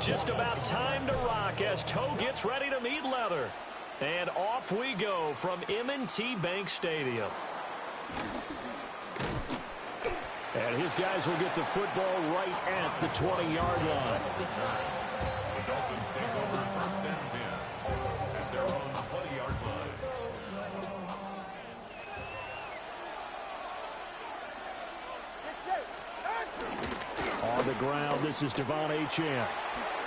Just about time to rock as toe gets ready to meet leather. And off we go from M&T Bank Stadium. And his guys will get the football right at the 20-yard line. The Dolphins take over first and 10 at their own 20-yard line. On the ground, this is Devon Achane.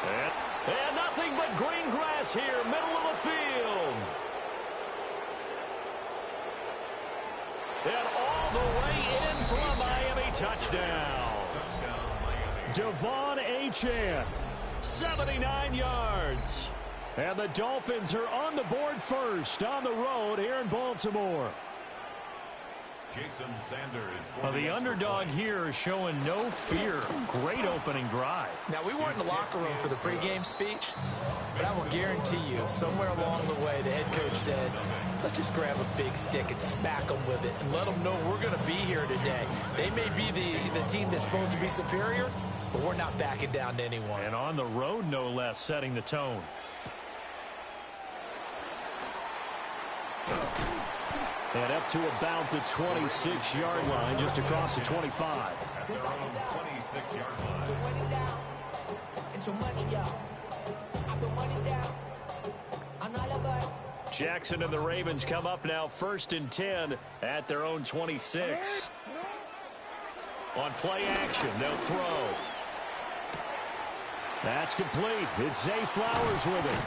And nothing but green grass here, middle of the field. And all the way in for a Miami touchdown. Devon Achane, 79 yards. And the Dolphins are on the board first on the road here in Baltimore. Jason Sanders. The underdog here is showing no fear. Great opening drive. Now, we weren't in the locker room for the pregame speech, but I will guarantee you, somewhere along the way, the head coach said, let's just grab a big stick and smack them with it and let them know we're going to be here today. They may be the team that's supposed to be superior, but we're not backing down to anyone. And on the road, no less, setting the tone. And up to about the 26-yard line, just across the 25. At their own 26-yard line. Jackson and the Ravens come up now first and 10 at their own 26. On play action, they'll throw. That's complete. It's Zay Flowers with it.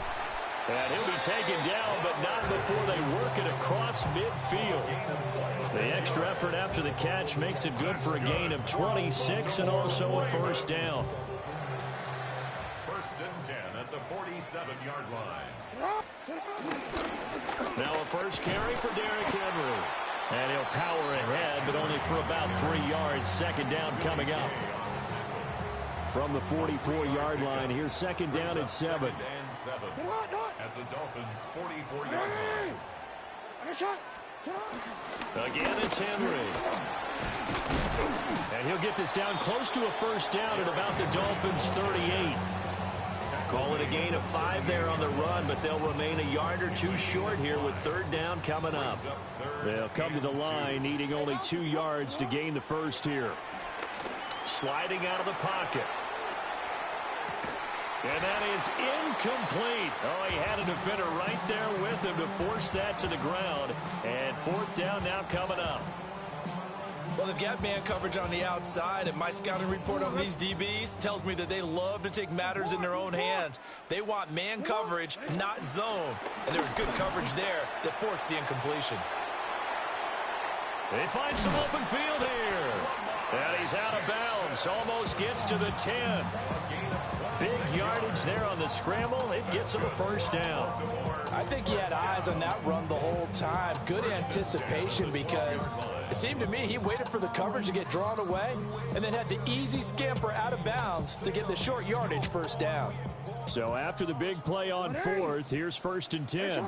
And he'll be taken down, but not before they work it across midfield. The extra effort after the catch makes it good for a gain of 26 and also a first down. First and 10 at the 47-yard line. Now a first carry for Derrick Henry. And he'll power ahead, but only for about 3 yards. Second down coming up. From the 44-yard line, here's second down at 7. At the Dolphins' 44-yard line. Again, it's Henry. And he'll get this down close to a first down at about the Dolphins' 38. Call it a gain of 5 there on the run, but they'll remain a yard or two short here with third down coming up. They'll come to the line, needing only 2 yards to gain the first here. Sliding out of the pocket. And that is incomplete. Oh, he had a defender right there with him to force that to the ground. And fourth down now coming up. Well, they've got man coverage on the outside, and my scouting report on these DBs tells me that they love to take matters in their own hands. They want man coverage, not zone. And there was good coverage there that forced the incompletion. They find some open field here. And he's out of bounds. Almost gets to the 10. Big yardage there on the scramble. It gets him a first down. I think he had eyes on that run the whole time. Good anticipation because it seemed to me he waited for the coverage to get drawn away and then had the easy scamper out of bounds to get the short yardage first down. So after the big play on fourth, here's first and 10.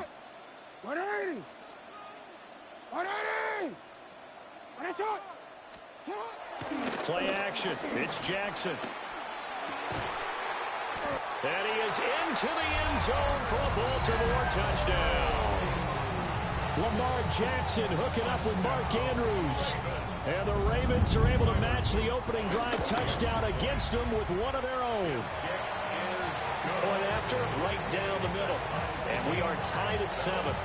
180! 180! Play action. It's Jackson. And he is into the end zone for a Baltimore touchdown. Lamar Jackson hooking up with Mark Andrews. And the Ravens are able to match the opening drive touchdown against them with one of their own. Point after, right down the middle. And we are tied at 7.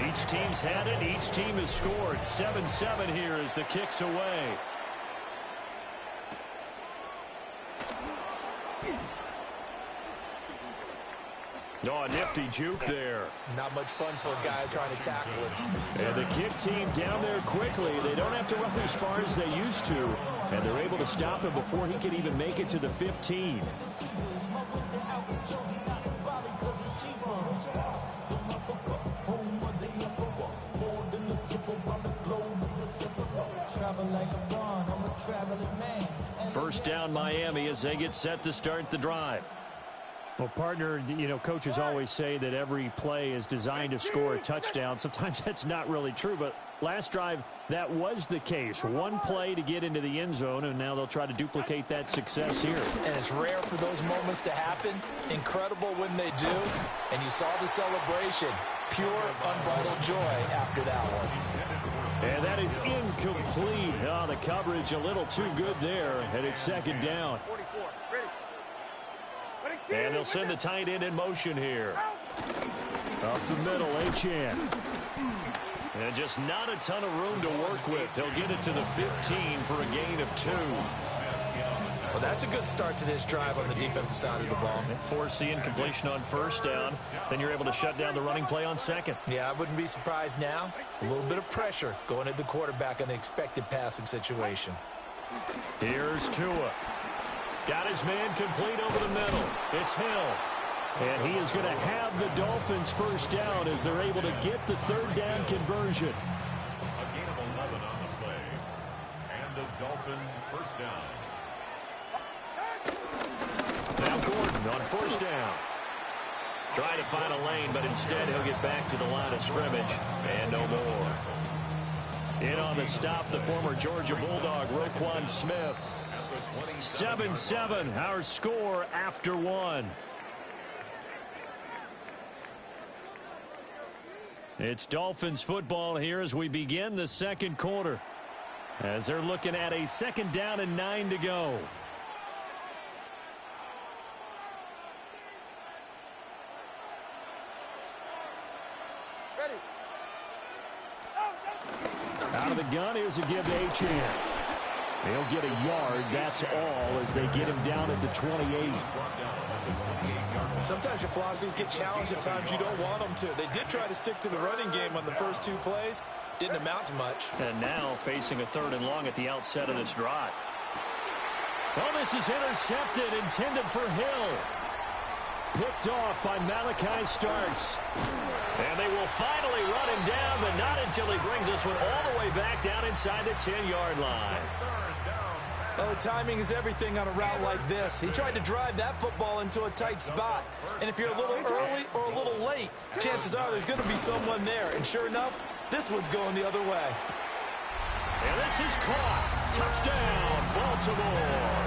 Each team's had it. Each team has scored. 7-7 here as the kick's away. Oh, a nifty juke there. Not much fun for a guy trying to tackle it. And the kick team down there quickly. They don't have to run as far as they used to. And they're able to stop him before he can even make it to the 15. First down Miami as they get set to start the drive. Well, partner, you know, coaches always say that every play is designed to score a touchdown. Sometimes that's not really true, but last drive, that was the case. One play to get into the end zone, and now they'll try to duplicate that success here. And it's rare for those moments to happen. Incredible when they do. And you saw the celebration. Pure, unbridled joy after that one. And that is incomplete. Oh, the coverage a little too good there, and it's second down. And they'll send the tight end in motion here. Up the middle, Achane. And just not a ton of room to work with. They'll get it to the 15 for a gain of 2. Well, that's a good start to this drive on the defensive side of the ball. Force the incompletion on first down. Then you're able to shut down the running play on second. Yeah, I wouldn't be surprised now. A little bit of pressure going at the quarterback in the expected passing situation. Here's Tua. Got his man complete over the middle. It's Hill. And he is going to have the Dolphins first down as they're able to get the third down conversion. A gain of 11 on the play. And the Dolphin first down. Now Gordon on first down. Trying to find a lane, but instead he'll get back to the line of scrimmage. And no more. In on the stop, the former Georgia Bulldog, Roquan Smith. 7-7, our score after 1. It's Dolphins football here as we begin the second quarter. As they're looking at a second down and 9 to go. Out of the gun, here's a give to Achane. They'll get a yard, that's all, as they get him down at the 28. Sometimes your philosophies get challenged at times you don't want them to. They did try to stick to the running game on the first 2 plays. Didn't amount to much. And now facing a 3rd and long at the outset of this drive. Well, this is intercepted, intended for Hill. Picked off by Malachi Starks. And they will finally run him down, but not until he brings this one all the way back down inside the 10-yard line. Well, the timing is everything on a route like this. He tried to drive that football into a tight spot. And if you're a little early or a little late, chances are there's going to be someone there. And sure enough, this one's going the other way. And this is caught. Touchdown, Baltimore.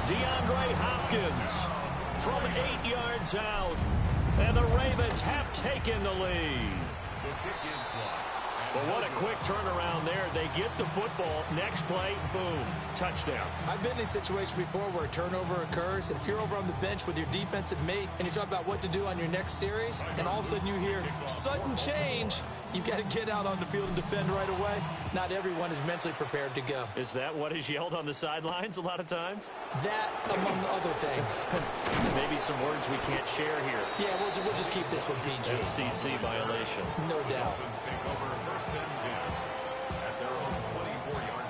DeAndre Hopkins from 8 yards out. And the Ravens have taken the lead. The kick is blocked. But what a quick turnaround there. They get the football. Next play, boom, touchdown. I've been in a situation before where a turnover occurs, and if you're over on the bench with your defensive mate and you talk about what to do on your next series, and all of a sudden you hear sudden change, you've got to get out on the field and defend right away. Not everyone is mentally prepared to go. Is that what is yelled on the sidelines a lot of times? That, among other things. Maybe some words we can't share here. Yeah, we'll just keep this one PG. SEC violation. No doubt.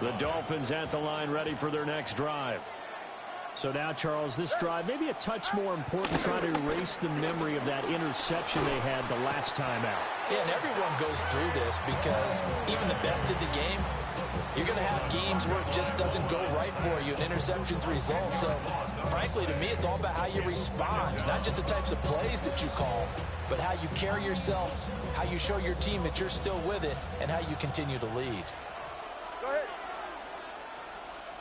The Dolphins at the line, ready for their next drive. So now, Charles, this drive maybe a touch more important, trying to erase the memory of that interception they had the last time out. Yeah, and everyone goes through this because even the best in the game, you're going to have games where it just doesn't go right for you, and interceptions result. So, frankly, to me, it's all about how you respond, not just the types of plays that you call, but how you carry yourself, how you show your team that you're still with it, and how you continue to lead. Go ahead.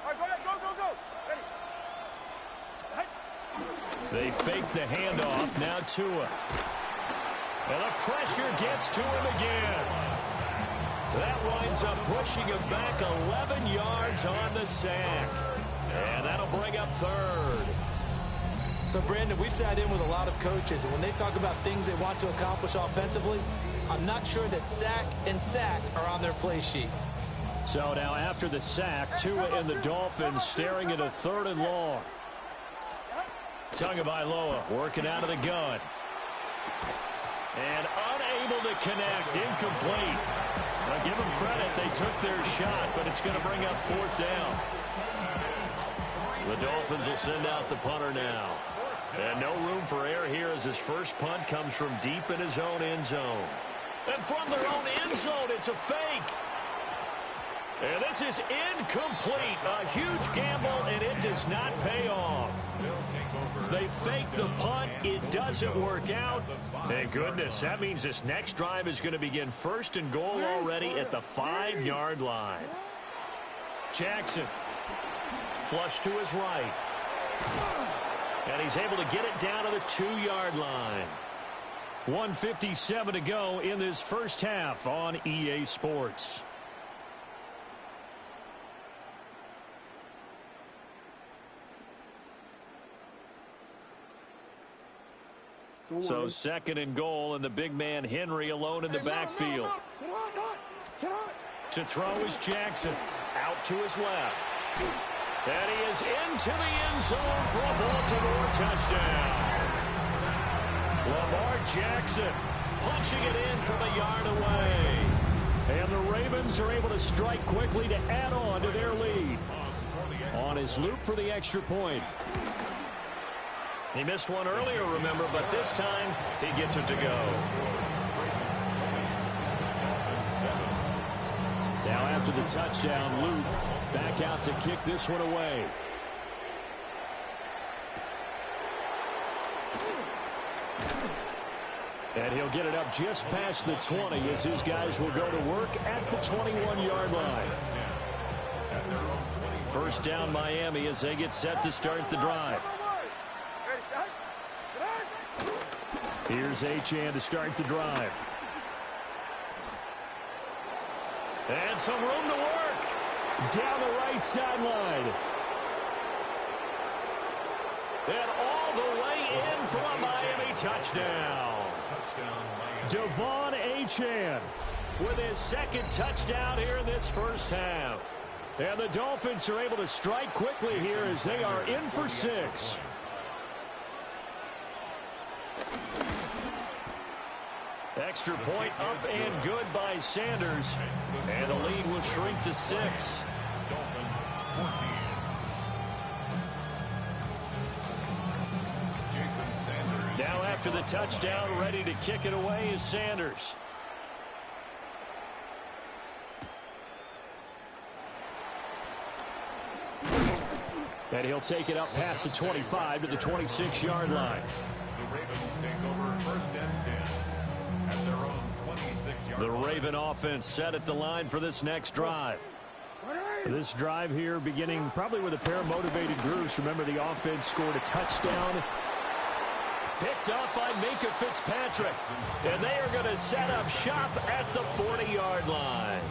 All right, go ahead. Go. Ready? They fake the handoff. Now Tua. And the pressure gets to him again. That winds up pushing him back 11 yards on the sack. And that'll bring up 3rd. So, Brandon, we sat in with a lot of coaches, and when they talk about things they want to accomplish offensively, I'm not sure that sack and sack are on their play sheet. So now after the sack, Tua and the Dolphins staring at a 3rd and long. Tagovailoa working out of the gun. And unable to connect, incomplete. Now give them credit, they took their shot, but it's going to bring up 4th down. The Dolphins will send out the punter now. And no room for error here as his first punt comes from deep in his own end zone. And from their own end zone, it's a fake. And this is incomplete. A huge gamble, and it does not pay off. They fake the punt. It doesn't work out. And goodness, that means this next drive is going to begin first and goal already at the 5-yard line. Jackson. Flush to his right. And he's able to get it down to the 2-yard line. 1:57 to go in this first half on EA Sports. So second and goal, and the big man Henry alone in the backfield. To throw is Jackson. Out to his left. And he is into the end zone for a Baltimore touchdown. Lamar Jackson punching it in from a yard away. And the Ravens are able to strike quickly to add on to their lead. On his loop for the extra point. He missed one earlier, remember, but this time he gets it to go. Now after the touchdown, Luke back out to kick this one away. And he'll get it up just past the 20 as his guys will go to work at the 21-yard line. First down Miami as they get set to start the drive. Here's Achane to start the drive. And some room to work. Down the right sideline. And all the way in for a Miami touchdown. Devon Achane with his second touchdown here in this first half. And the Dolphins are able to strike quickly here as they are in for 6. Extra point up and good by Sanders. And the lead will shrink to 6. Dolphins 14. Jason Sanders. Now after the touchdown, ready to kick it away is Sanders. And he'll take it up past the 25 to the 26-yard line. The Ravens take over first and 10 at their own 26-yard line. The Raven offense set at the line for this next drive. This drive here beginning probably with a pair of motivated groups. Remember, the offense scored a touchdown. Picked up by Minka Fitzpatrick. And they are going to set up shop at the 40-yard line.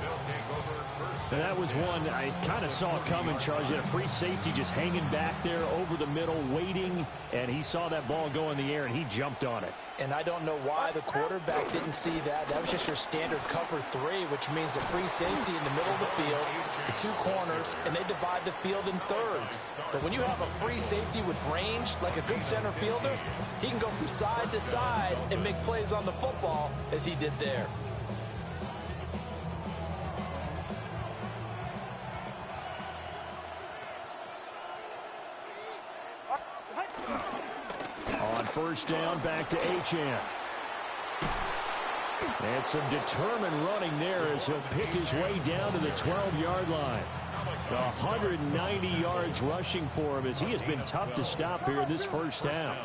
And that was one I kind of saw coming, Charles. You had a free safety just hanging back there over the middle, waiting, and he saw that ball go in the air, and he jumped on it. And I don't know why the quarterback didn't see that. That was just your standard cover 3, which means the free safety in the middle of the field, the 2 corners, and they divide the field in thirds. But when you have a free safety with range, like a good center fielder, he can go from side to side and make plays on the football as he did there. On first down, back to Achane. And some determined running there as he'll pick his way down to the 12-yard line. 190 yards rushing for him as he has been tough to stop here in this first half.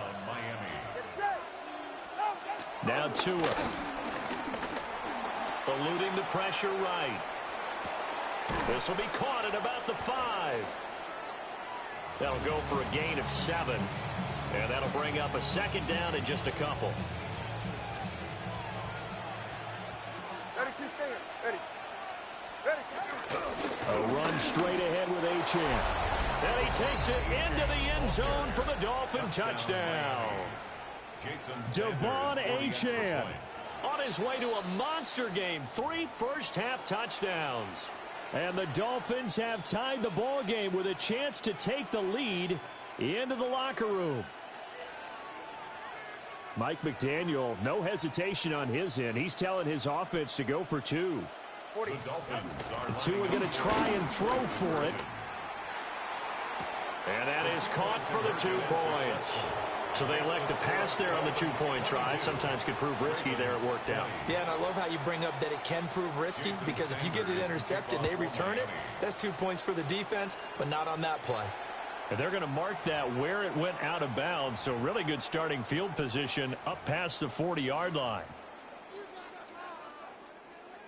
Now Tua. Eluding the pressure right. This will be caught at about the 5. That'll go for a gain of 7. And that'll bring up a second down in just a couple. Ready to stand. Ready. A run straight ahead with Achane. And he takes it into the end zone for the Dolphin touchdown. Devon Achane on his way to a monster game. 3 first-half touchdowns. And the Dolphins have tied the ball game with a chance to take the lead into the locker room. Mike McDaniel, no hesitation on his end. He's telling his offense to go for 2. Tua going to try and throw for it. And that is caught for the 2 points. So they elect to pass there on the two-point try. Sometimes could prove risky there. It worked out. Yeah, and I love how you bring up that it can prove risky, because if you get it intercepted and they return it, that's 2 points for the defense, but not on that play. And they're going to mark that where it went out of bounds. So really good starting field position up past the 40-yard line.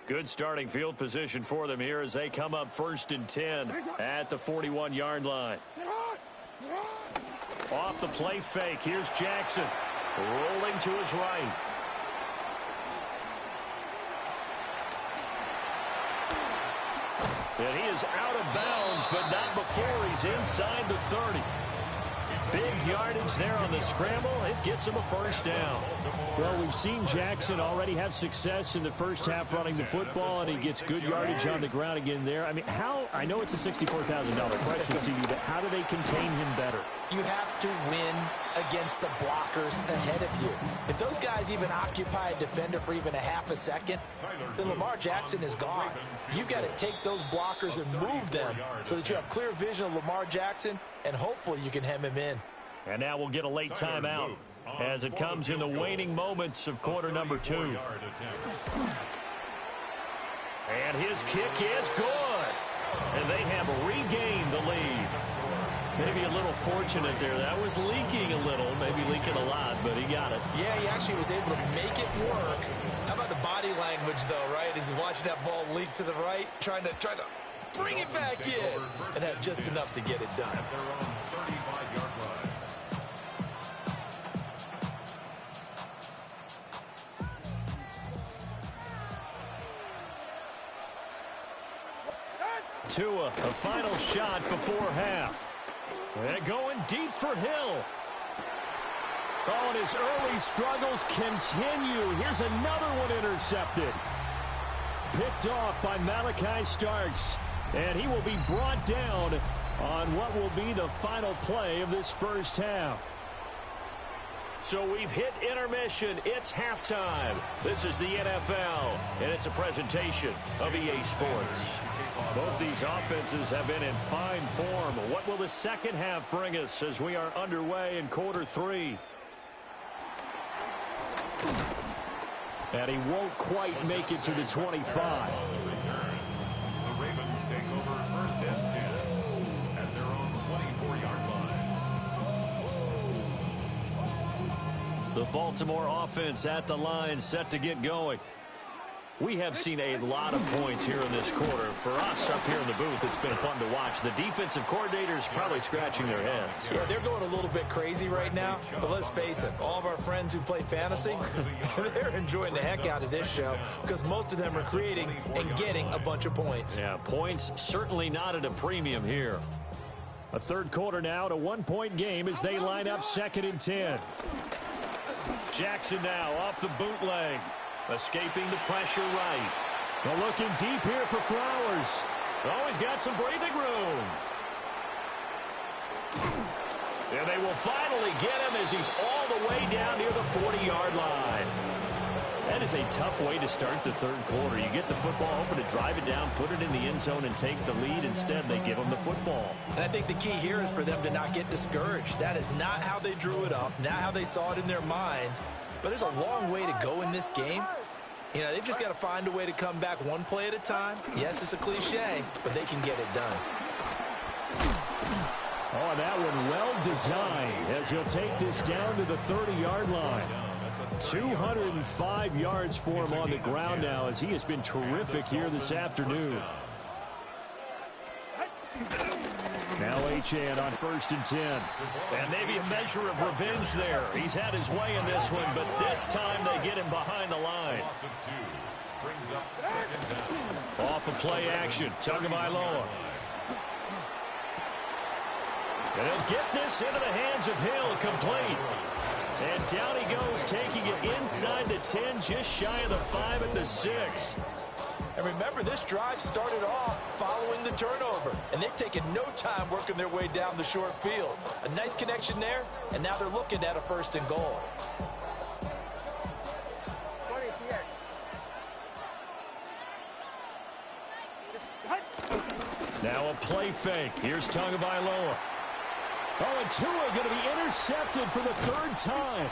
Good starting field position for them here as they come up 1st and 10 at the 41-yard line. Off the play fake. Here's Jackson rolling to his right. And he is out of bounds, but not before he's inside the 30. Big yardage there on the scramble. It gets him a first down. Well, we've seen Jackson already have success in the first half running the football, and he gets good yardage on the ground again there. I mean, I know it's a $64,000 question, CD, but how do they contain him better? You have to win against the blockers ahead of you. If those guys even occupy a defender for even a half a second, then Lamar Jackson is gone. You've got to take those blockers and move them so that you have clear vision of Lamar Jackson, and hopefully you can hem him in. And now we'll get a late timeout as it comes in the waning moments of quarter number 2. And his kick is good. And they have regained the lead. Maybe a little fortunate there. That was leaking a little, maybe leaking a lot, but he got it. Yeah, he actually was able to make it work. How about the body language, though, right? As he's watching that ball leak to the right, trying to bring it back in, and had just enough to get it done. Tua, a final shot before half. They're going deep for Hill. Oh, and his early struggles continue. Here's another one intercepted. Picked off by Malachi Starks. And he will be brought down on what will be the final play of this first half. So we've hit intermission. It's halftime. This is the NFL, and it's a presentation of EA Sports. Both these offenses have been in fine form. What will the second half bring us as we are underway in quarter 3? And he won't quite make it to the 25. The Ravens take over 1st and 10 at their own 24-yard line. The Baltimore offense at the line, set to get going. We have seen a lot of points here in this quarter. For us up here in the booth, it's been fun to watch. The defensive coordinators probably scratching their heads. Yeah, they're going a little bit crazy right now, but let's face it, all of our friends who play fantasy, they're enjoying the heck out of this show because most of them are creating and getting a bunch of points. Yeah, points certainly not at a premium here. A third quarter now, at a one-point game as they line up 2nd and 10. Jackson now off the bootleg. Escaping the pressure right. Well, looking deep here for Flowers. Oh, he's got some breathing room. And they will finally get him as he's all the way down near the 40-yard line. That is a tough way to start the third quarter. You get the football, hoping to drive it down, put it in the end zone, and take the lead. Instead, they give him the football. And I think the key here is for them to not get discouraged. That is not how they drew it up, not how they saw it in their minds. But there's a long way to go in this game. You know, they've just got to find a way to come back one play at a time. Yes, it's a cliche, but they can get it done. Oh, that one well designed as he'll take this down to the 30-yard line. 205 yards for him on the ground now as he has been terrific here this afternoon. Now Achane on 1st and 10. And maybe a measure of revenge there. He's had his way in this one, but this time they get him behind the line. Off of play action, Tagovailoa. And he'll get this into the hands of Hill, complete. And down he goes, taking it inside the 10, just shy of the 5 at the 6. And remember, this drive started off following the turnover, and they've taken no time working their way down the short field. A nice connection there, and now they're looking at a 1st and goal. Now a play fake. Here's Tagovailoa. Oh, and Tua going to be intercepted for the third time.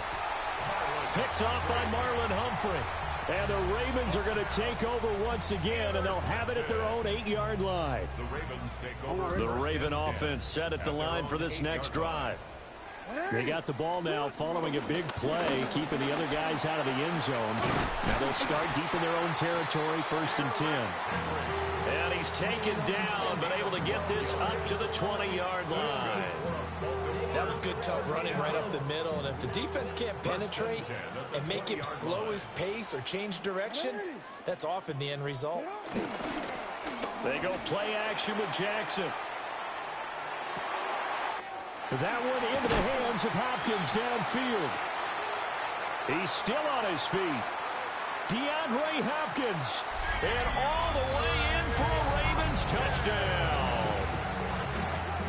Picked off by Marlon Humphrey. And the Ravens are going to take over once again, and they'll have it at their own 8-yard line. The Ravens take over. The Raven offense set at the line for this next drive. They got the ball now following a big play, keeping the other guys out of the end zone. Now they'll start deep in their own territory, 1st and 10. And he's taken down, but able to get this up to the 20-yard line. That was good, tough running right up the middle. And if the defense can't penetrate and make him slow his pace or change direction, that's often the end result. They go play action with Jackson. That one into the hands of Hopkins downfield. He's still on his feet. DeAndre Hopkins. And all the way in for a Ravens touchdown.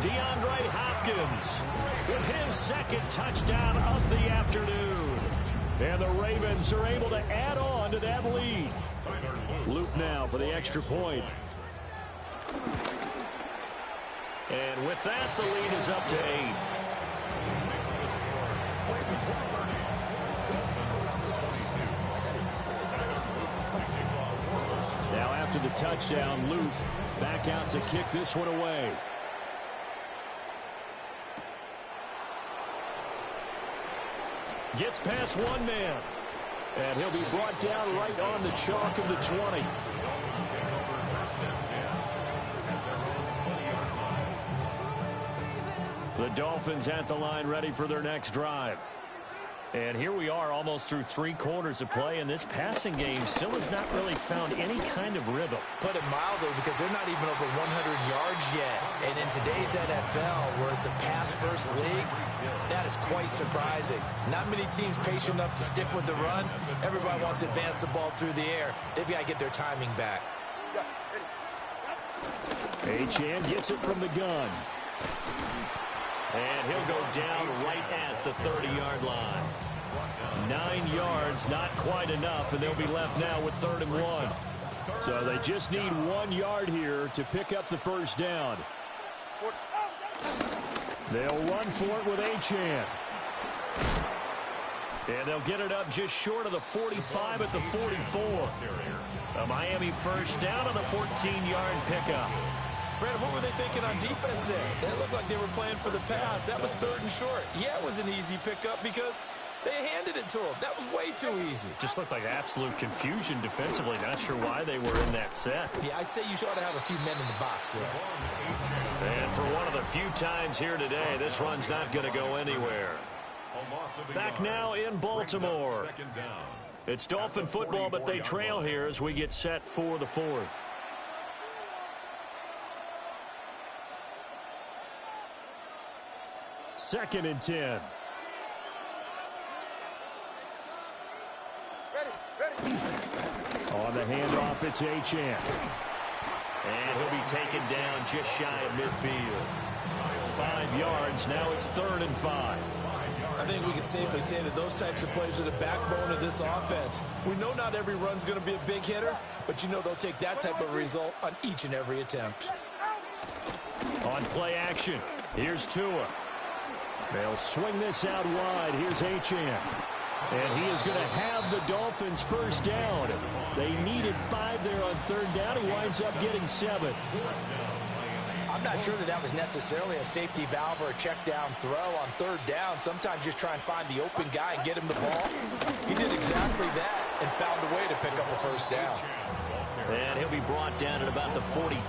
DeAndre Hopkins with his second touchdown of the afternoon. And the Ravens are able to add on to that lead. Loop now for the extra point. And with that, the lead is up to 8. Now after the touchdown, Luke back out to kick this one away. Gets past one man. And he'll be brought down right on the chalk of the 20. The Dolphins at the line ready for their next drive. And here we are almost through 3 quarters of play, and this passing game still has not really found any kind of rhythm. Put it mildly, because they're not even over 100 yards yet. And in today's NFL, where it's a pass-first league, that is quite surprising. Not many teams patient enough to stick with the run. Everybody wants to advance the ball through the air. They've got to get their timing back. Achane gets it from the gun. And he'll go down right at the 30-yard line. 9 yards, not quite enough, and they'll be left now with 3rd and 1. So they just need 1 yard here to pick up the first down. They'll run for it with Achane. And they'll get it up just short of the 45 at the 44. A Miami first down on the 14-yard pickup. Brandon, what were they thinking on defense there? They looked like they were playing for the pass. That was 3rd and short. Yeah, it was an easy pickup because they handed it to him. That was way too easy. Just looked like absolute confusion defensively. Not sure why they were in that set. Yeah, I'd say you should have a few men in the box there. And for one of the few times here today, this run's not going to go anywhere. Back now in Baltimore. It's Dolphin football, but they trail here as we get set for the 4th. Second and 10. On the handoff, it's Achane. And he'll be taken down just shy of midfield. 5 yards, now it's 3rd and 5. I think we can safely say that those types of plays are the backbone of this offense. We know not every run's going to be a big hitter, but you know they'll take that type of result on each and every attempt. On play action, here's Tua. They'll swing this out wide. Here's Achane. And he is going to have the Dolphins first down. They needed 5 there on 3rd down. He winds up getting 7. I'm not sure that was necessarily a safety valve or a check down throw on 3rd down. Sometimes just try and find the open guy and get him the ball. He did exactly that and found a way to pick up a first down. And he'll be brought down at about the 42.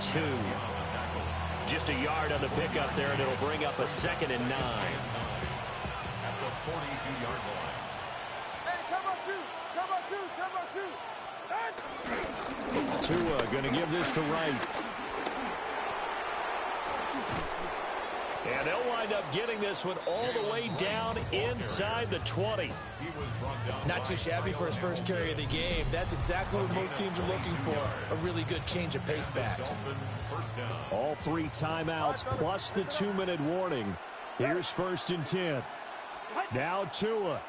Just a yard on the pickup there, and it'll bring up a 2nd and 9. At the 42-yard line. Hey, Tua going to give this to Wright. And they'll wind up getting this one all the way down inside the 20. Not too shabby for his first carry of the game. That's exactly what most teams are looking for. A really good change of pace back. All 3 timeouts plus the 2-minute warning. Here's 1st and 10. Now Tua.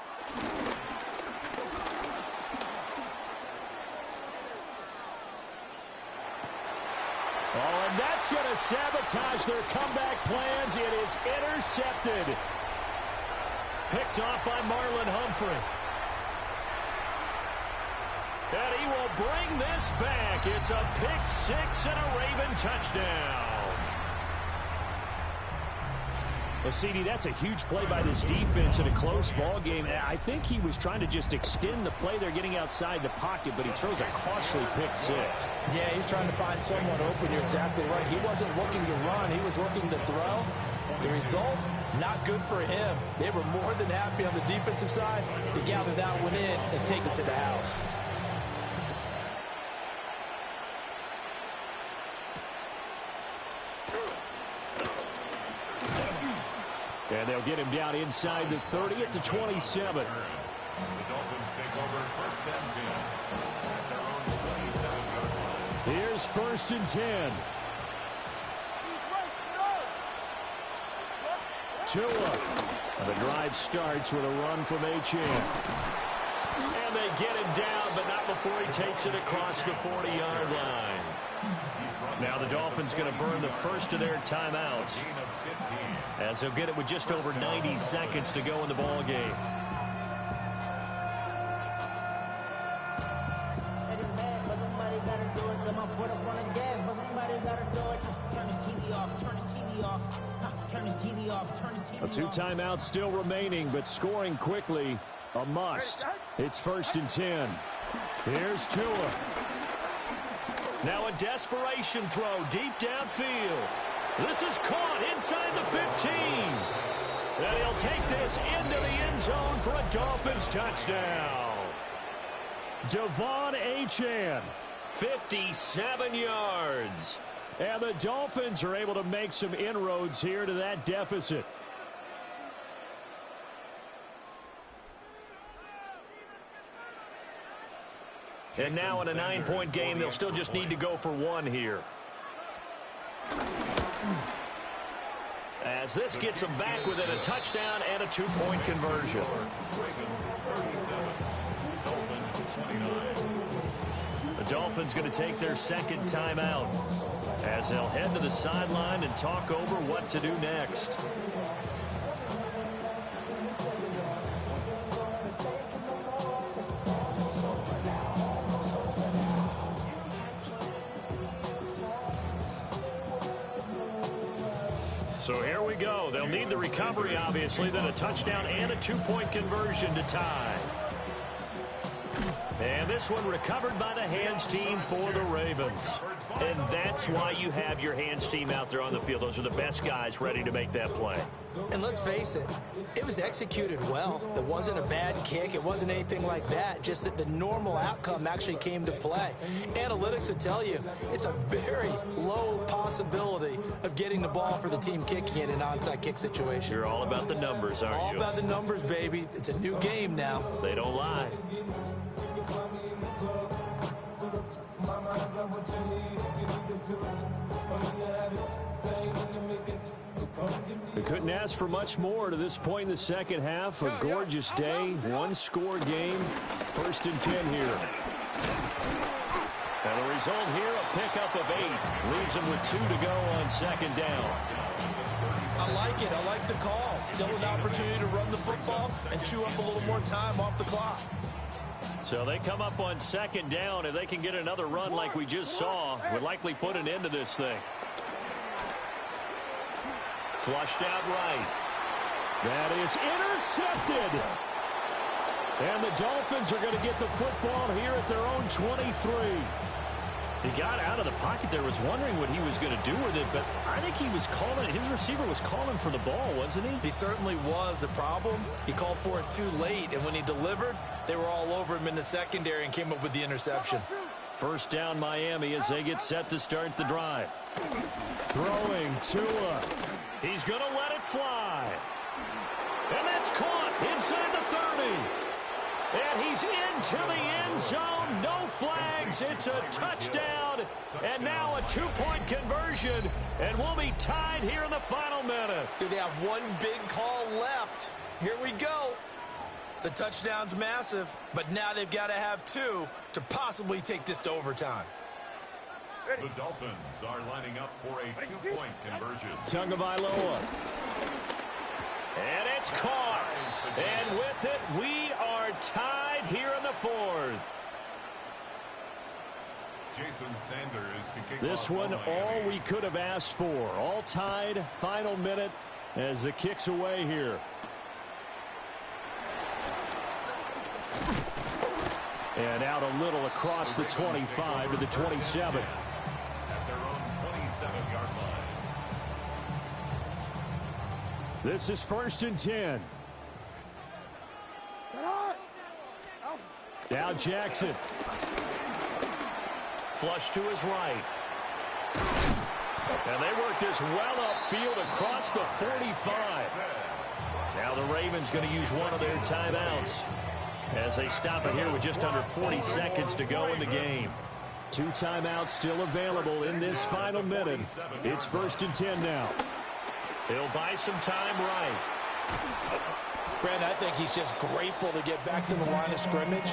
Oh, and that's going to sabotage their comeback plans. It is intercepted. Picked off by Marlon Humphrey. And he will bring this back. It's a pick six and a Raven touchdown. Well, CD, that's a huge play by this defense in a close ball game. I think he was trying to just extend the play. They're getting outside the pocket, but he throws a costly pick six. Yeah, he's trying to find someone open. You're exactly right. He wasn't looking to run. He was looking to throw. The result, not good for him. They were more than happy on the defensive side to gather that one in and take it to the house. And they'll get him down inside the 30 at the 27. The Dolphins take over first and 10 at their own 27-yard line. Here's first and 10. Tua. The drive starts with a run from Achane. And they get him down, but not before he takes it across the 40-yard line. Now the Dolphins going to burn the first of their timeouts, as they'll get it with just over 90 seconds to go in the ball game. Two timeouts still remaining, but scoring quickly a must. It's first and 10. Here's Tua. Now a desperation throw deep downfield. This is caught inside the 15. And he'll take this into the end zone for a Dolphins touchdown. Devon Achane, 57 yards. And the Dolphins are able to make some inroads here to that deficit. And now in a 9-point game, they'll still just need to go for one here. As this gets them back within a touchdown and a 2-point conversion. The Dolphins going to take their second timeout, as they'll head to the sideline and talk over what to do next. So here we go. They'll need the recovery, obviously, then a touchdown and a 2-point conversion to tie. And this one recovered by the hands team for the Ravens. And that's why you have your hands team out there on the field. Those are the best guys ready to make that play. And let's face it, it was executed well. It wasn't a bad kick. It wasn't anything like that. Just that the normal outcome actually came to play. Analytics will tell you it's a very low possibility of getting the ball for the team kicking it in an onside kick situation. You're all about the numbers, aren't you? All about the numbers, baby. It's a new game now. They don't lie. We couldn't ask for much more to this point in the second half. A gorgeous day, one-score game. First and 10 here. And the result here, a pickup of 8. Leaves them with 2 to go on second down. I like it. I like the call. Still an opportunity to run the football and chew up a little more time off the clock. So they come up on second down. If they can get another run like we just saw, would likely put an end to this thing. Flushed out right. That is intercepted. And the Dolphins are going to get the football here at their own 23. He got out of the pocket there, was wondering what he was going to do with it, but I think he was calling, his receiver was calling for the ball, wasn't he? He certainly was. The problem, he called for it too late, and when he delivered, they were all over him in the secondary and came up with the interception. First down Miami as they get set to start the drive. Throwing Tua. He's going to let it fly. And that's caught inside the 30. And he's into the end zone. No flags. It's a touchdown. And now a 2-point conversion. And we'll be tied here in the final minute. Do they have one big call left? Here we go. The touchdown's massive, but now they've got to have 2 to possibly take this to overtime. The Dolphins are lining up for a two-point conversion. Tagovailoa. And it's caught. And with it, we are tied here in the fourth. Jason Sanders to kick This off one, Miami. all we could have asked for. All tied, final minute as the kick's away here. And out a little across the 25 to the 27. At their own 27-yard line. This is 1st and 10. Now Jackson. Flush to his right. And they work this well upfield across the 45. Now the Ravens going to use one of their timeouts as they stop it here with just under 40 seconds to go in the game. 2 timeouts still available in this final minute. It's 1st and 10 now. He'll buy some time right. Brandon, I think he's just grateful to get back to the line of scrimmage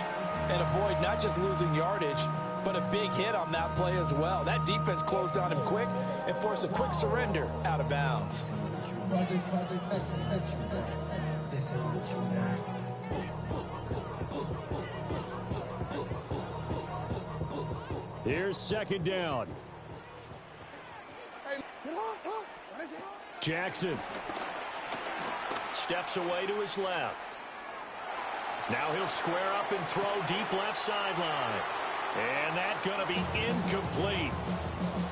and avoid not just losing yardage, but a big hit on that play as well. That defense closed on him quick and forced a quick surrender out of bounds. Here's 2nd down. Jackson steps away to his left. Now he'll square up and throw deep left sideline. And that's going to be incomplete.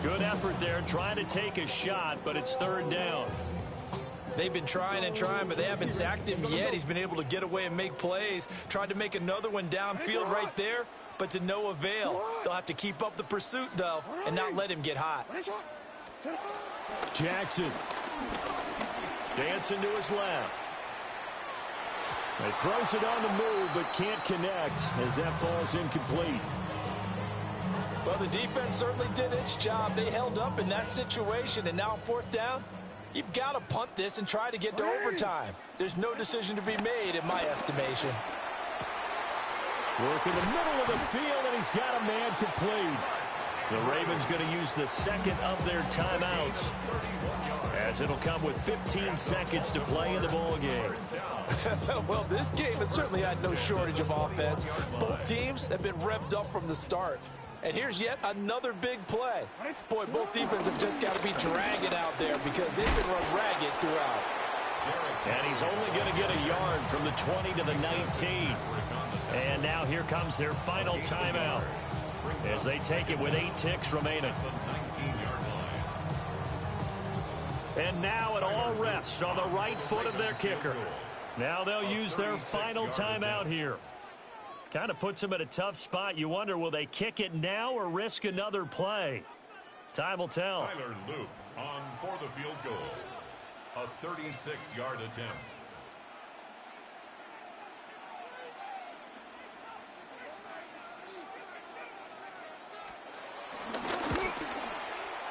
Good effort there trying to take a shot, but it's 3rd down. They've been trying and trying, but they haven't sacked him yet. He's been able to get away and make plays. Tried to make another one downfield right there, but to no avail. They'll have to keep up the pursuit, though, and not let him get hot. Jackson dancing to his left. He throws it on the move, but can't connect as that falls incomplete. Well, the defense certainly did its job. They held up in that situation, and now 4th down, you've got to punt this and try to get to overtime. There's no decision to be made in my estimation. Work in the middle of the field, and he's got a man complete. The Ravens going to use the 2nd of their timeouts, as it'll come with 15 seconds to play in the ball game. Well, this game has certainly had no shortage of offense. Both teams have been revved up from the start. And here's yet another big play. Boy, both defenses have just got to be dragging out there because they've been run ragged throughout. And he's only going to get a yard from the 20 to the 19. And now here comes their final timeout as they take it with 8 ticks remaining. And now it all rests on the right foot of their kicker. Now they'll use their final timeout here. Kind of puts them in a tough spot. You wonder, will they kick it now or risk another play? Time will tell. Tyler Loop on for the field goal. A 36-yard attempt.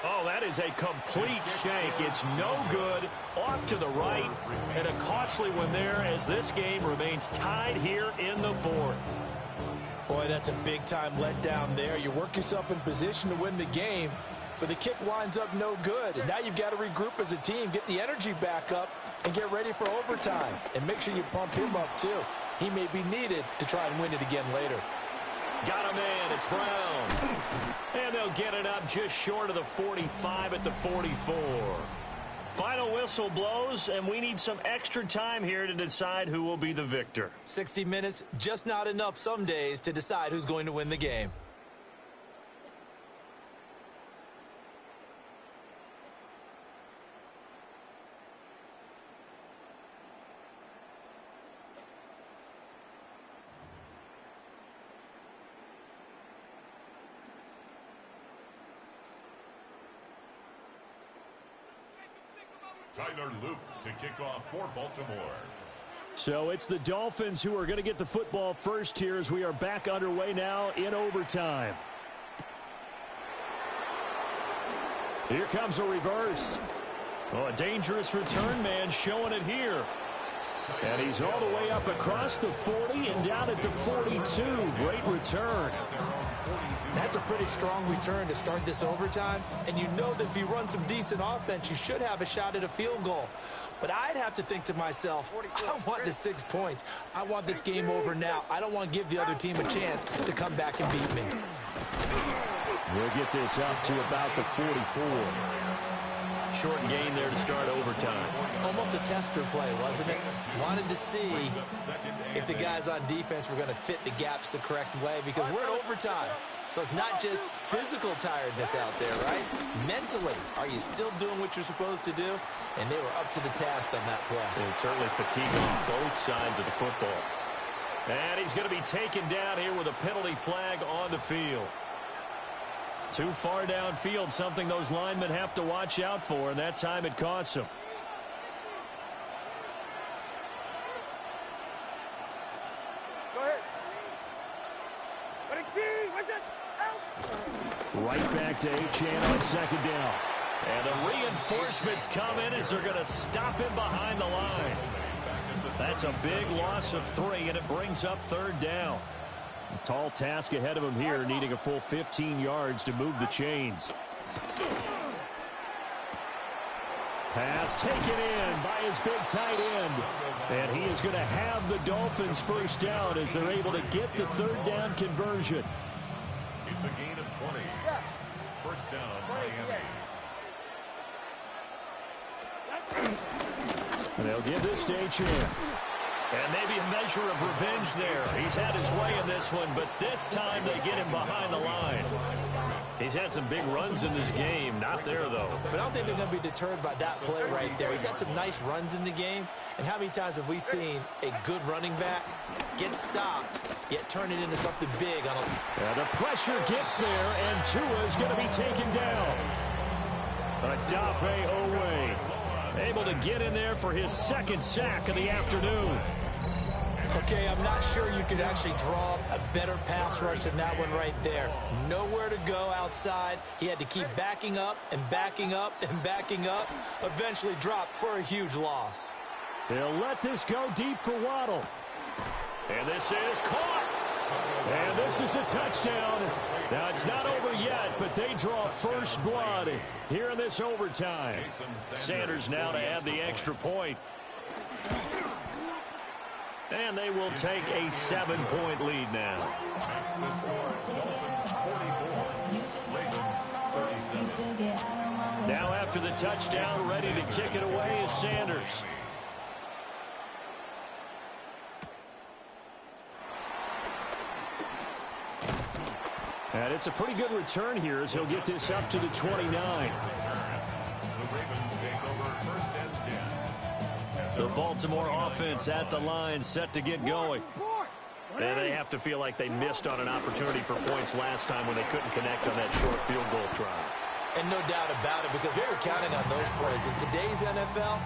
Oh, that is a complete shank. It's no good. Off to the right. And a costly one there as this game remains tied here in the 4th. Boy, that's a big-time letdown there. You work yourself in position to win the game, but the kick winds up no good. And now you've got to regroup as a team, get the energy back up, and get ready for overtime. And make sure you pump him up, too. He may be needed to try and win it again later. Got a man. It's Brown. And they'll get it up just short of the 45 at the 44. Final whistle blows, and we need some extra time here to decide who will be the victor. 60 minutes, just not enough some days to decide who's going to win the game. Tyler Loop to kick off for Baltimore. So it's the Dolphins who are going to get the football first here as we are back underway now in overtime. Here comes a reverse. Oh, a dangerous return man showing it here. And he's all the way up across the 40 and down at the 42. Great return. That's a pretty strong return to start this overtime. And you know that if you run some decent offense, you should have a shot at a field goal. But I'd have to think to myself, I want the 6 points. I want this game over now. I don't want to give the other team a chance to come back and beat me. We'll get this up to about the 44. Short gain there to start overtime. Almost a tester play, wasn't it? Wanted to see if the guys on defense were going to fit the gaps the correct way, because we're in overtime. So it's not just physical tiredness out there, right? Mentally, are you still doing what you're supposed to do? And they were up to the task on that play. And certainly fatigue on both sides of the football. And he's going to be taken down here with a penalty flag on the field. Too far downfield, something those linemen have to watch out for, and that time it costs them. Go ahead. Right back to Achane on second down. And the reinforcements come in as they're going to stop him behind the line. That's a big loss of 3, and it brings up third down. A tall task ahead of him here, needing a full 15 yards to move the chains. Pass taken in by his big tight end. And he is going to have the Dolphins first down as they're able to get the third down conversion. It's a gain of 20. First down, Miami. And they'll give this to Achane. And maybe a measure of revenge there. He's had his way in this one, but this time they get him behind the line. He's had some big runs in this game. Not there, though. But I don't think they're going to be deterred by that play right there. He's had some nice runs in the game. And how many times have we seen a good running back get stopped, yet turn it into something big? The pressure gets there, and Tua is going to be taken down. Odafe Owe able to get in there for his second sack of the afternoon. Okay, I'm not sure you could actually draw a better pass rush than that one right there. Nowhere to go outside. He had to keep backing up and backing up and backing up. Eventually dropped for a huge loss. They'll let this go deep for Waddle. And this is caught. And this is a touchdown. Now, it's not over yet, but they draw first blood here in this overtime. Sanders now to add the extra point. And they will take a 7-point lead now. Now after the touchdown, ready to kick it away is Sanders. And it's a pretty good return here as he'll get this up to the 29. The Ravens take over first and 10. The Baltimore offense at the line, set to get going. And they have to feel like they missed on an opportunity for points last time when they couldn't connect on that short field goal try. And no doubt about it, because they were counting on those points. In today's NFL,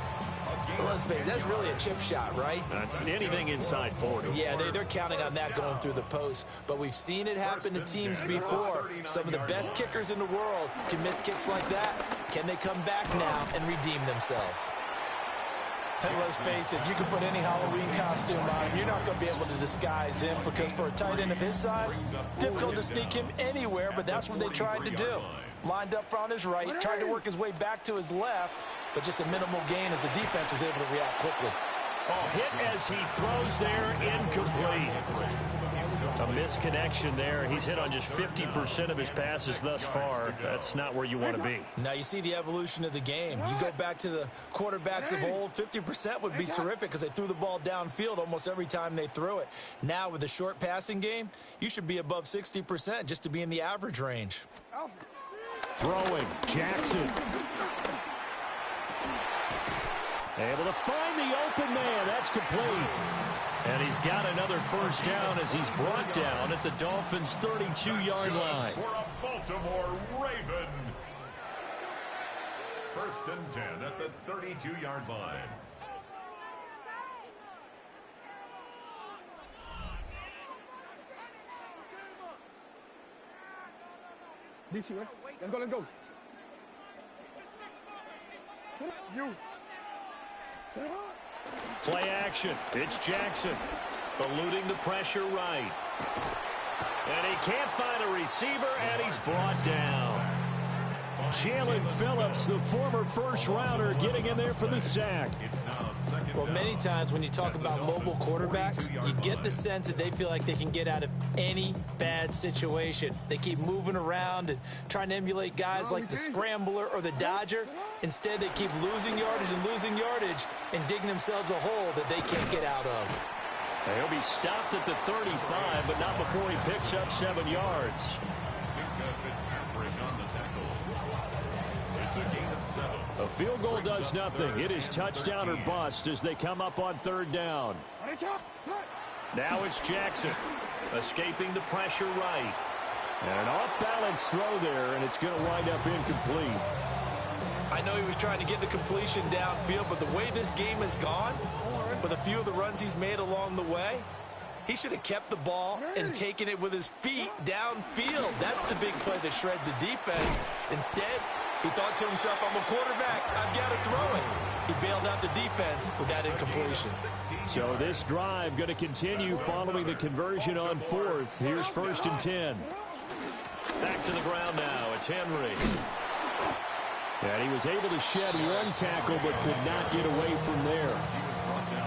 let's face it, that's really a chip shot, right? That's anything inside 40. Yeah, they're counting on that going through the post. But we've seen it happen to teams before. Some of the best kickers in the world can miss kicks like that. Can they come back now and redeem themselves? And let's face it, you can put any Halloween costume on. You're not going to be able to disguise him, because for a tight end of his size, difficult to sneak him anywhere, but that's what they tried to do. Lined up on his right, tried to work his way back to his left, but just a minimal gain as the defense was able to react quickly. Oh, hit as he throws there, incomplete. A misconnection there. He's hit on just 50% of his passes thus far. That's not where you want to be. Now you see the evolution of the game. You go back to the quarterbacks of old, 50% would be terrific because they threw the ball downfield almost every time they threw it. Now with the short passing game, you should be above 60% just to be in the average range. Throwing, Jackson. Able to find the open man. That's complete. And he's got another first down as he's brought down at the Dolphins' 32-yard line. For a Baltimore Raven. First and 10 at the 32-yard line. DC, right? Let's go, let's go. You. Play action. It's Jackson. Eluding the pressure right. And he can't find a receiver, and he's brought down. Jalen Phillips, the former first-rounder, getting in there for the sack. Well, many times when you talk about mobile quarterbacks, you get the sense that they feel like they can get out of any bad situation. They keep moving around and trying to emulate guys like the Scrambler or the Dodger. Instead, they keep losing yardage and digging themselves a hole that they can't get out of. He'll be stopped at the 35, but not before he picks up 7 yards. A field goal does nothing. It is touchdown or bust as they come up on 3rd down. Now it's Jackson, escaping the pressure right. And an off-balance throw there, and it's going to wind up incomplete. I know he was trying to get the completion downfield, but the way this game has gone, with a few of the runs he's made along the way, he should have kept the ball and taken it with his feet downfield. That's the big play that shreds the defense. Instead, he thought to himself, I'm a quarterback, I've got to throw it. He bailed out the defense with that incompletion. So this drive going to continue following the conversion on 4th. Here's 1st and 10. Back to the ground now. It's Henry. And he was able to shed 1 tackle but could not get away from there.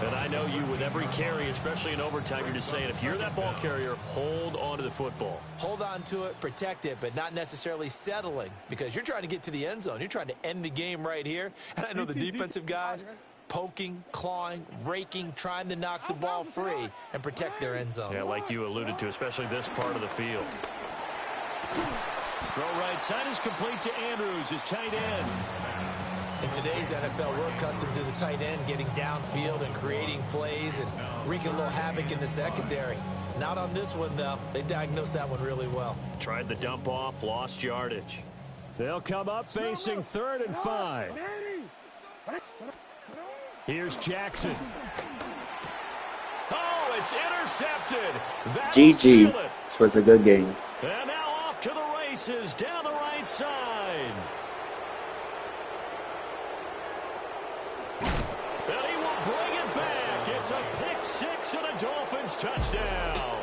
And I know you, with every carry, especially in overtime, you're just saying, if you're that ball carrier, hold on to the football. Hold on to it, protect it, but not necessarily settling, because you're trying to get to the end zone. You're trying to end the game right here. And I know the defensive guys poking, clawing, raking, trying to knock the ball free and protect their end zone. Yeah, like you alluded to, especially this part of the field. Throw right side is complete to Andrews, his tight end. In today's NFL, we're accustomed to the tight end getting downfield and creating plays and wreaking a little havoc in the secondary. Not on this one, though. They diagnosed that one really well. Tried the dump off, lost yardage. They'll come up facing 3rd and 5. Here's Jackson. Oh, it's intercepted. GG. This was a good game. And now off to the races down the right side. And he will bring it back. It's a pick 6 and a Dolphins touchdown.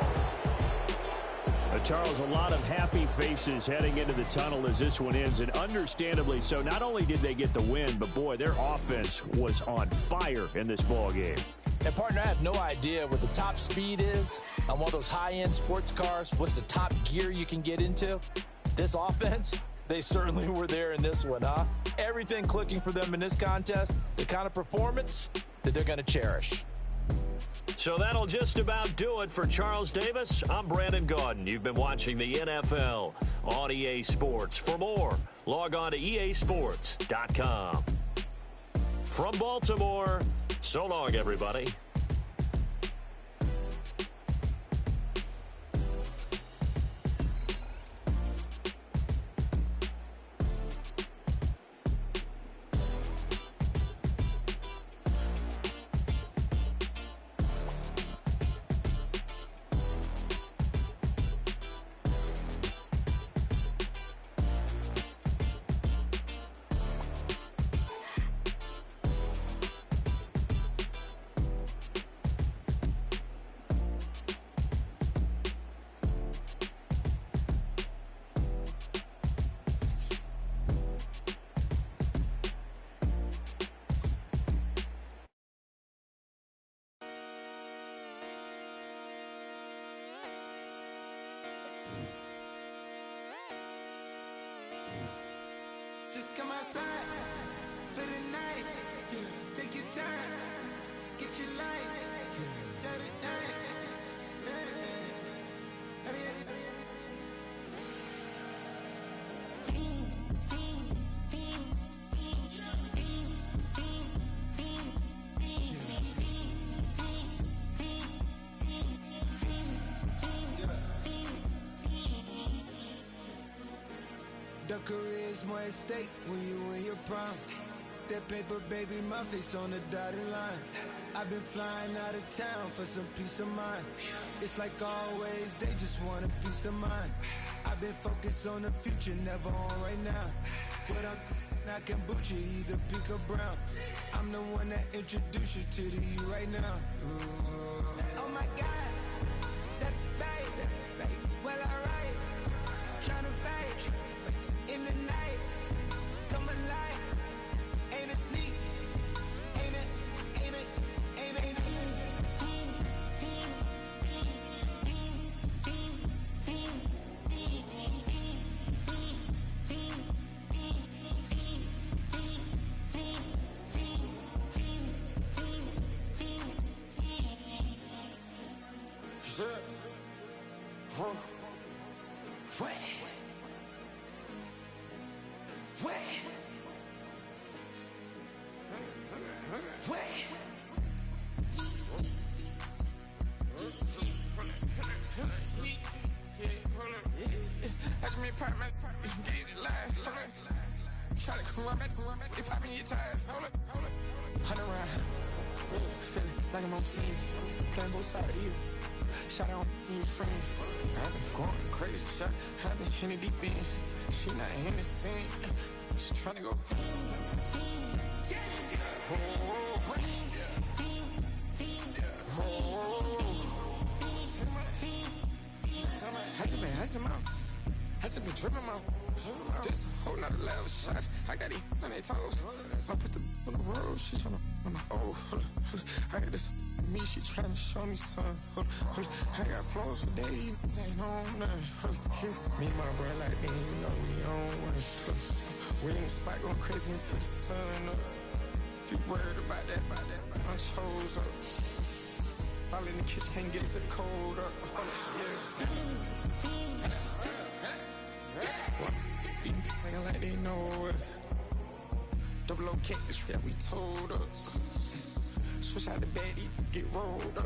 Charles, a lot of happy faces heading into the tunnel as this one ends, and understandably so. Not only did they get the win, but boy, their offense was on fire in this ball game. And, partner, I have no idea what the top speed is on one of those high-end sports cars. What's the top gear you can get into? This offense, they certainly were there in this one, huh? Everything clicking for them in this contest, the kind of performance that they're going to cherish. So that'll just about do it for Charles Davis. I'm Brandon Gaudin. You've been watching the NFL on EA Sports. For more, log on to easports.com. From Baltimore, so long, everybody. Just come outside for the night. Take your time, get your life. Dirty night. The career's more at stake when you in your prime. That paper, baby, my face on the dotted line. I've been flying out of town for some peace of mind. It's like always, they just want a peace of mind. I've been focused on the future, never on right now. But I'm I can boot you, either pick or brown. I'm the one that introduced you to the you right now. Oh my God, that babe, well alright. Tryna fight in the night, come alive. Ain't it sneak? Ain't it? Try to come run back, they popping your tires. Hold up. 100 round, feeling like I'm on team, playing both sides of you. Shout out to your friends. I've been going crazy, shot. I've been in the deep end. She not in the scene. She tryna go. I just been tripping out. Just a whole nother level shot. I got it on their toes. I put the on the road. She tryna on my hold up. I got this me. She tryna show me something. Hold up. I got flows for days. Ain't on nothing. Me and my bro like me, you know we on one. We in the spot going crazy until the sun up. You worried about that? I chose up. All in the kitchen can't get the cold up. Nigga like they know it. Double O cactus that we told us. Switch out the baddie, get rolled up.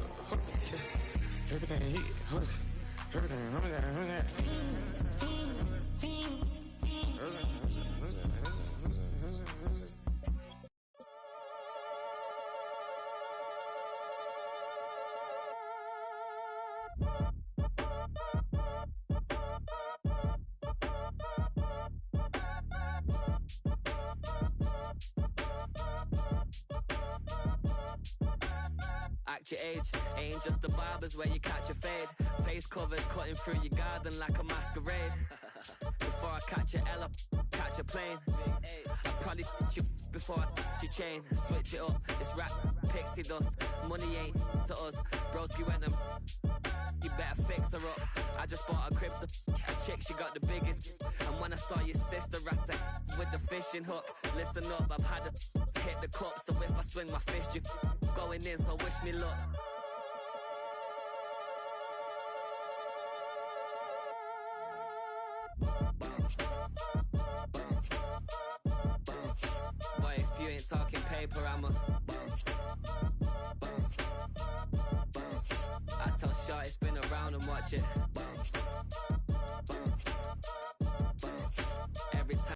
Everything hit, everything. Act your age, ain't just the barbers where you catch a fade. Face covered, cutting through your garden like a masquerade. Before I catch a L up, catch a plane. I'd probably f*** you before I f*** your chain. Switch it up, it's rap, pixie dust. Money ain't to us, broski went and you better fix her up. I just bought a crib to a chick, she got the biggest. And when I saw your sister rat with the fishing hook, listen up, I've had to hit the cup. So if I swing my fist, you going in, so wish me luck. Boy, if you ain't talking paper, I'm a I tell Shorty spin around and watch it.